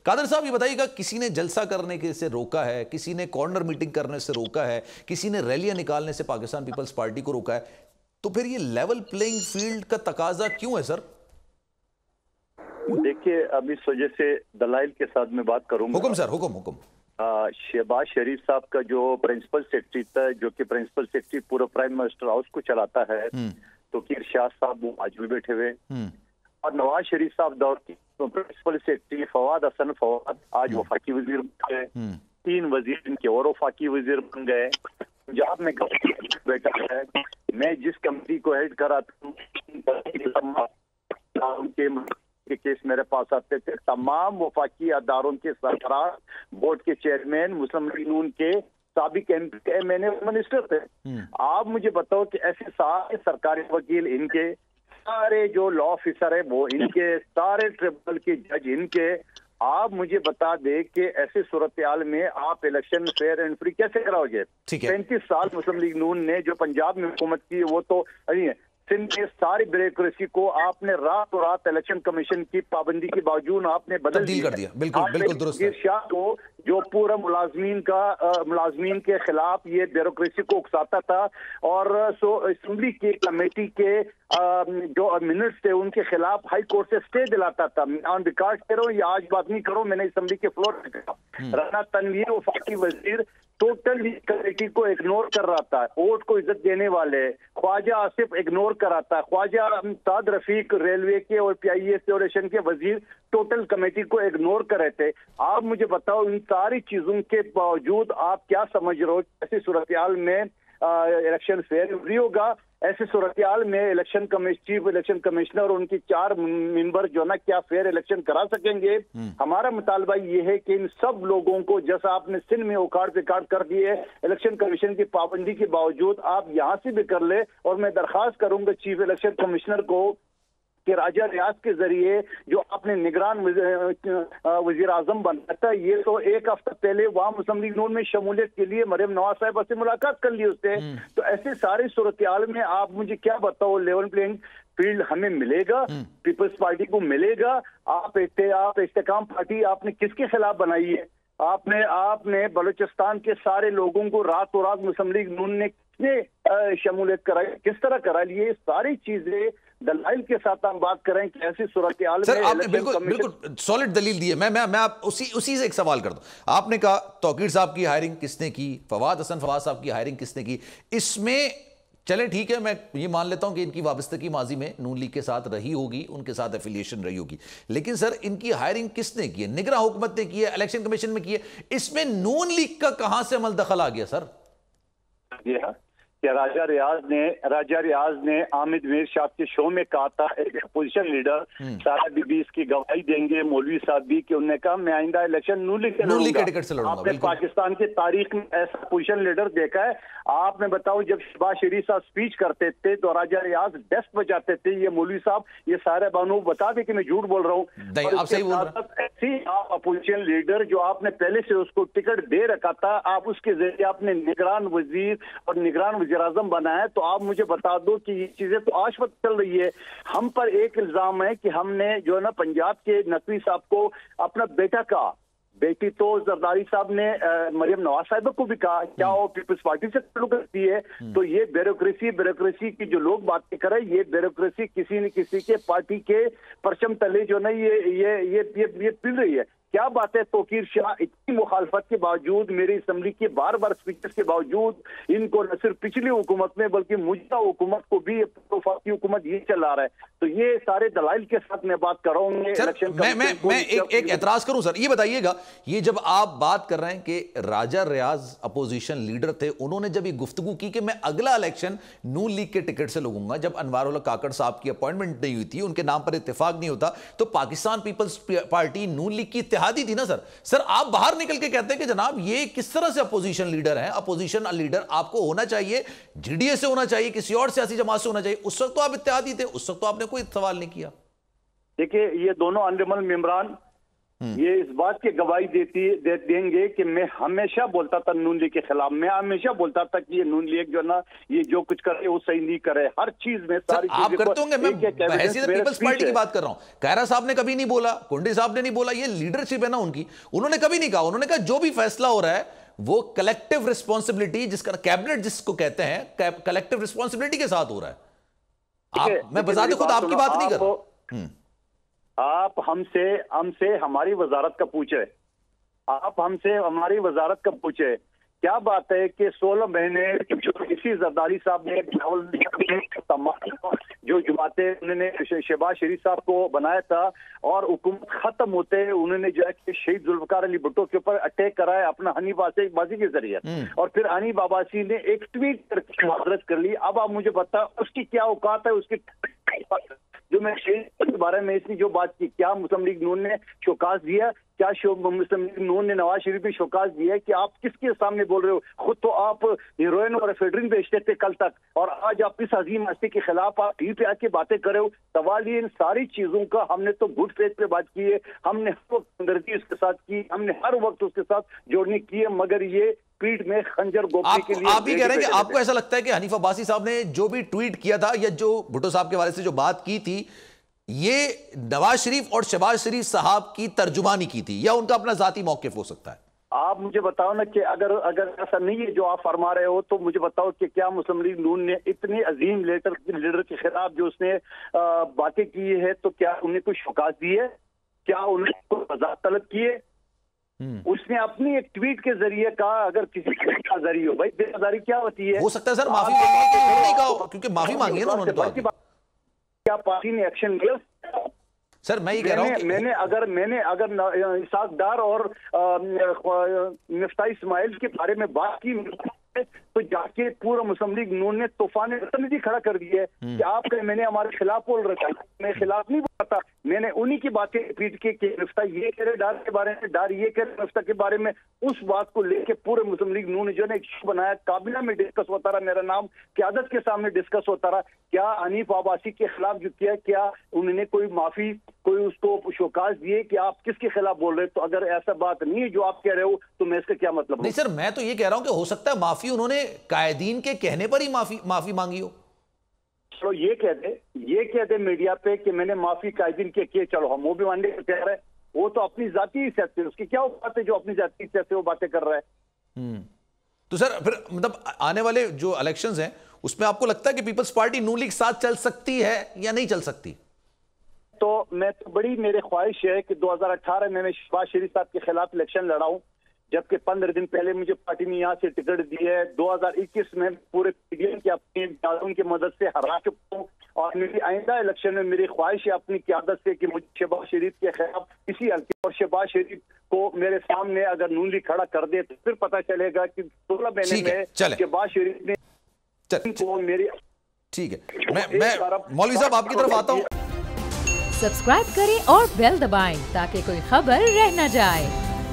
कादर साहब ये बताइएगा, किसी ने जलसा करने के से रोका है, किसी ने कॉर्नर मीटिंग करने से रोका है, किसी ने रैलियां निकालने से पाकिस्तान पीपल्स पार्टी को रोका है, तो फिर ये लेवल प्लेइंग फील्ड का तकाजा क्यों है सर? देखिए, अब इस वजह से दलाइल के साथ मैं बात करूंगा। हुक्म सर, हुक्म। शहबाज शरीफ साहब का जो प्रिंसिपल सेक्रेटरी था, जो कि प्रिंसिपल सेक्रेटरी पूरा प्राइम मिनिस्टर हाउस को चलाता है, तो इरशाद साहब वो आज भी बैठे हुए, और नवाज शरीफ साहब दौर की प्रिंसिपल सेक्रेटरी फवाद हसन फवाद आज वफाकी वजीर बन गए, 3 वजीर इनके और वफाकी वजीर बन गए। पंजाब में बैठा है, मैं जिस कमेटी को हेड कराता हूँ के केस मेरे पास आते थे, तमाम वफाकी अदारों के सरबराह, बोर्ड के चेयरमैन, मुस्लिम लीग नून के साबिक एमएनए मिनिस्टर थे। आप मुझे बताओ कि ऐसे सारे सरकारी वकील इनके, सारे जो लॉ ऑफिसर है वो इनके, सारे ट्रिब्यूनल के जज इनके, आप मुझे बता दे कि ऐसे सूरत-ए-हाल में आप इलेक्शन फेयर एंड फ्री कैसे कराओगे? 35 साल मुस्लिम लीग नून ने जो पंजाब में हुकूमत की वो तो नहीं है। सिंध के सारी ब्यूरोक्रेसी को आपने रातों रात इलेक्शन कमीशन की पाबंदी के बावजूद आपने बदल कर दिया। बिल्कुल दुरुस्त है। शाह को जो पूरा मुलाजमीन के खिलाफ ये ब्यूरोक्रेसी को उकसाता था, और असेंबली की कमेटी के जो मिनट्स थे उनके खिलाफ हाई कोर्ट से स्टे दिलाता था। ऑन रिकॉर्ड कह रहा हूँ, ये आज बात नहीं करो, मैंने असेंबली के फ्लोर पे कहा। राना तनवीर वफाकी वजीर टोटल कमेटी को इग्नोर कर रहा था, वोट को इज्जत देने वाले ख्वाजा आसिफ इग्नोर कराता, ख्वाजा साद रफीक रेलवे के और PIA रेशन के वजीर टोटल कमेटी को इग्नोर कर रहे थे। आप मुझे बताओ, इन सारी चीजों के बावजूद आप क्या समझ रहे हो ऐसी सूरत-ए-हाल में इलेक्शन फेयर फ्री होगा? ऐसे सूरत-ए-हाल में चीफ इलेक्शन कमिश्नर और उनकी 4 मेंबर जो ना क्या फेयर इलेक्शन करा सकेंगे? हमारा मुतालबा ये है कि इन सब लोगों को, जैसा आपने सिंध में उखाड़ पिकाड़ कर दिए इलेक्शन कमीशन की पाबंदी के बावजूद, आप यहाँ से भी कर ले। और मैं दरखास्त करूंगा चीफ इलेक्शन कमिश्नर को कि राजा रियाज के जरिए जो आपने निगरान वजीर आजम बनाया था, ये तो 1 हफ्ता पहले वहां मुस्लिम लीग नून में शमूलियत के लिए मरियम नवाज साहिबा से मुलाकात कर ली उससे। तो ऐसे सारे सूरत-ए-हाल में आप मुझे क्या बताओ, लेवल प्लेइंग फील्ड हमें मिलेगा? पीपल्स पार्टी को मिलेगा? आप इस्तेकाम पार्टी आपने किसके खिलाफ बनाई है? आपने बलूचिस्तान के सारे लोगों को रातों रात मुस्लिम लीग नून ने किसने शमूलियत कराई, किस तरह करा ली? ये सारी चीजें दलाइल के साथ हम बात करें कि ऐसी सूरत-ए-हाल में आपने बिल्कुल सॉलिड दलील दी है। मैं आप उसी से एक सवाल कर दूं। आपने कहा तौकीर साहब की हायरिंग किसने की, फवाद साहब की हायरिंग किसने की? इसमें चले ठीक है, मैं ये मान लेता हूं कि इनकी वाबस्तगी माजी में नून लीग के साथ रही होगी, उनके साथ एफिलिएशन रही होगी, लेकिन सर इनकी हायरिंग किसने की है? निगरां हुकूमत ने की है, इलेक्शन कमीशन में की है, इसमें नून लीग का कहां से अमल दखल आ गया सर? जी हाँ, क्या राजा रियाज ने आमिद मीर साहब के शो में कहा था, एक अपोजिशन लीडर सारा बीबी इसकी गवाही देंगे, मौलवी साहब भी, कि उन्होंने कहा मैं आइंदा इलेक्शन नून लीग के टिकट से लड़ूंगा। आपने पाकिस्तान की तारीख में ऐसा अपोजिशन लीडर देखा है? आपने बताओ, जब शहबाज शरीफ साहब स्पीच करते थे तो राजा रियाज डेस्क बजाते थे, ये मौलवी साहब, ये सारे बानू बता दे कि मैं झूठ बोल रहा हूँ। ऐसी आप अपोजिशन लीडर जो आपने पहले से उसको टिकट दे रखा था, आप उसके जरिए आपने निगरान वजीर और निगरान वजीर आजम बनाया, तो आप मुझे बता दो कि ये चीजें तो आज वक्त चल रही है। हम पर एक इल्जाम है कि हमने जो है ना पंजाब के नकवी साहब को अपना बेटी तो जरदारी साहब ने मरियम नवाज साहिबा को भी कहा, क्या वो पीपल्स पार्टी से ताल्लुक रखती है? तो ये ब्यूरोक्रेसी की जो लोग बातें कर रहे हैं, ये ब्यूरोक्रेसी किसी न किसी के पार्टी के परचम तले जो ना ये पिल रही है। क्या बात है, तौकीर शाह इतनी मुखालफत के बावजूद, मेरी असेंबली के बार स्पीचेस के बावजूद, इनको न सिर्फ पिछली हुकूमत में बल्कि मौजूदा हुकूमत को भी वफाकी हुकूमत ये चला रहा है। तो ये सारे दलाइल के साथ मैं बात कर रहा हूँ। मैं एक एतराज करूं सर, ये बताइएगा, ये जब आप बात कर रहे हैं कि राजा रियाज अपोजिशन लीडर थे, उन्होंने जब ये गुफ्तगू की कि मैं अगला इलेक्शन नून लीग के टिकट से लड़ूंगा, जब अनवारुल्ला काकड़ साहब की अपॉइंटमेंट नहीं हुई थी, उनके नाम पर इत्तेफाक नहीं होता, तो पाकिस्तान पीपल्स पार्टी नून लीग की इत्तेहादी थी ना सर आप बाहर निकल के कहते हैं कि जनाब ये किस तरह से अपोजिशन लीडर है? अपोजिशन लीडर आपको होना चाहिए GDA से होना चाहिए, किसी और सियासी जमात से होना चाहिए। उस वक्त तो आप इत्तेहादी थे, उस वक्त तो आपने कोई सवाल नहीं किया। देखिए, ये दोनों ऑनरेबल मेंबरान ये इस बात की गवाही देंगे कि मैं हमेशा बोलता था नून लीग के खिलाफ, मैं हमेशा बोलता था कि ये नून लीग जो ना ये जो कुछ करे वो सही नहीं करे, हर चीज में सारी आप करते होंगे। मैं हैसियत पीपल्स पार्टी की बात कर रहा हूं। खैरा साहब ने कभी नहीं बोला, कोंडे साहब ने नहीं बोला, ये लीडरशिप है ना उनकी, उन्होंने कभी नहीं कहा। उन्होंने कहा जो भी फैसला हो रहा है वो कलेक्टिव रिस्पॉन्सिबिलिटी, जिसका कैबिनेट जिसको कहते हैं, कलेक्टिव रिस्पॉन्सिबिलिटी के साथ हो रहा है। मैं बजाते खुद आपकी बात नहीं कर रहा। आप हमसे हमारी वजारत का पूछे, आप हमसे हमारी वजारत का पूछे। क्या बात है कि 16 महीने इसी जरदारी साहब ने जो जुमाते उन्होंने शहबाज शरीफ साहब को बनाया था और हुकूमत खत्म होते उन्होंने जो है कि शहीद जुल्फकार अली भुट्टो के ऊपर अटैक कराया अपना हनीफ आबासी के जरिए, और फिर हनीफ आबासी ने एक ट्वीट करके माजरत कर ली। अब आप मुझे बता उसकी क्या औकात है, उसकी जो मैं के बारे में इसकी जो बात की, क्या मुस्लिम लीग नून ने शोकाज दिया, क्या मुस्लिम लीग नून ने नवाज शरीफ में शोकाज दिया कि आप किसके सामने बोल रहे हो? खुद तो आप हीरोइन और एफेड्रिन बेचते थे कल तक, और आज आप इस अजीम हस्ती के खिलाफ आप टीवी पे आके बातें कर रहे हो। सवाल ये इन सारी चीजों का, हमने तो गुड फेथ पे बात की है, हमने हर वक्त हमदर्दी उसके साथ की, हमने हर वक्त उसके साथ जोड़ने की है, मगर ये पीठ में खंजर गोपने के लिए आप भी कह रहे हैं कि आपको ऐसा लगता है कि हनीफ अब्बासी साहब ने जो भी ट्वीट किया था या जो भुट्टो साहब के बारे से जो बात की थी, ये नवाज शरीफ और शहबाज शरीफ साहब की तर्जुमानी की थी या उनका अपना जाती मौकिफ हो सकता है? आप मुझे बताओ ना कि अगर ऐसा नहीं है जो आप फरमा रहे हो, तो मुझे बताओ कि क्या मुस्लिम लीग नून ने इतने अजीम लीडर के खिलाफ जो उसने बातें की है, तो क्या उन्हें कोई शोकाज दी है? क्या उन्हें कोई वजाहत तलब की है? उसने अपनी एक ट्वीट के जरिए कहा, अगर किसी का जरिए हो, भाई बेनज़ारी क्या होती है? हो सकता है सर माफी नहीं कहा, क्योंकि माफी मांगी है ना उन्होंने। तो क्या पार्टी ने एक्शन लिया? सर मैं ये कह रहा हूं कि मैंने अगर इसाक डार और मिफ्ता इस्माइल के बारे में बात की तो जाके पूरा मुस्लिम लीग नून ने तूफान प्रतिनिधि खड़ा कर दिया है कि आप कहें मैंने हमारे खिलाफ बोल रखा है। मैं खिलाफ नहीं बोलता, मैंने उन्हीं की बातें रिपीट की कि मिफ्ता ये कह रहे डार के बारे में, डार ये कह रहे मिफ्ता के बारे में। उस बात को लेके पूरे मुस्लिम लीग नून ने जो है एक शो बनाया, काबिना में डिस्कस होता रहा, मेरा नाम क़यादत के सामने डिस्कस होता रहा। क्या हनीफ आबासी के खिलाफ जो किया, क्या उन्होंने कोई माफी, कोई उसको शोकाज दिए कि आप किसके खिलाफ बोल रहे? तो अगर ऐसा बात नहीं है जो आप कह रहे हो, तो मैं इसका क्या मतलब? नहीं सर, मैं तो ये कह रहा हूं कि हो सकता है माफी उन्होंने कायदीन के कहने पर ही माफी मांगी हो। चलो ये कह दे मीडिया पे कि मैंने माफी कायदीन के किए, चलो हम वो भी मानने को तैयार है। वो तो अपनी जाती हैसियत से, उसकी क्या बात है जो अपनी जाती हैसियत से वो बातें कर रहा है। तो सर फिर मतलब आने वाले जो इलेक्शंस हैं उसमें आपको लगता है कि पीपल्स पार्टी नून लीग साथ चल सकती है या नहीं चल सकती? तो मैं तो बड़ी मेरी ख्वाहिश है कि 2018 में मैं शहबाज शरीफ साहब के खिलाफ इलेक्शन लड़ाऊं, जबकि 15 दिन पहले मुझे पार्टी ने यहाँ से टिकट दी है। 2021 में पूरे पीडीएम की अपनी दादों की मदद से हरा चुका हूँ, और मेरी आइंदा इलेक्शन में मेरी ख्वाहिश है अपनी क़यादत से कि मुझे शहबाज शरीफ के खिलाफ इसी हल्के, और शहबाज शरीफ को मेरे सामने अगर नून लीग खड़ा कर दे तो फिर पता चलेगा कि 16 महीने में शहबाज शरीफ ने मेरी। ठीक है, मैं मौलवी साहब आपकी तरफ आता हूँ। सब्सक्राइब करें और बेल दबाएं ताकि कोई खबर रह न जाए।